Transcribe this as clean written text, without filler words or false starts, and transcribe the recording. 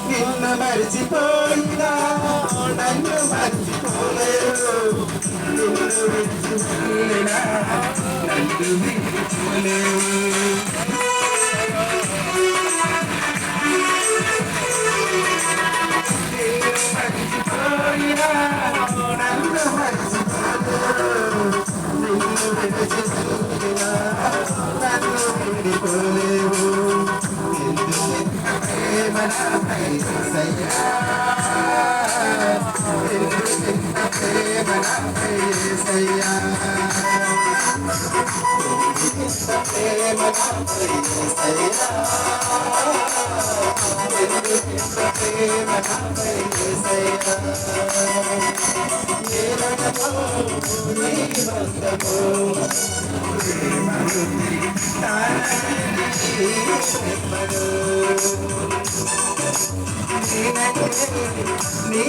నిన్ను మరిచిపోయినా నన్ను మర్చిపోలేరు నిన్ను విడిచిపోయినా నన్ను విడిచిపోలేరు మరిచిపోయినా నన్ను మరిచిపోలేరు నిన్ను విడిచిపోయినా నన్ను విడిపోలేరు నీ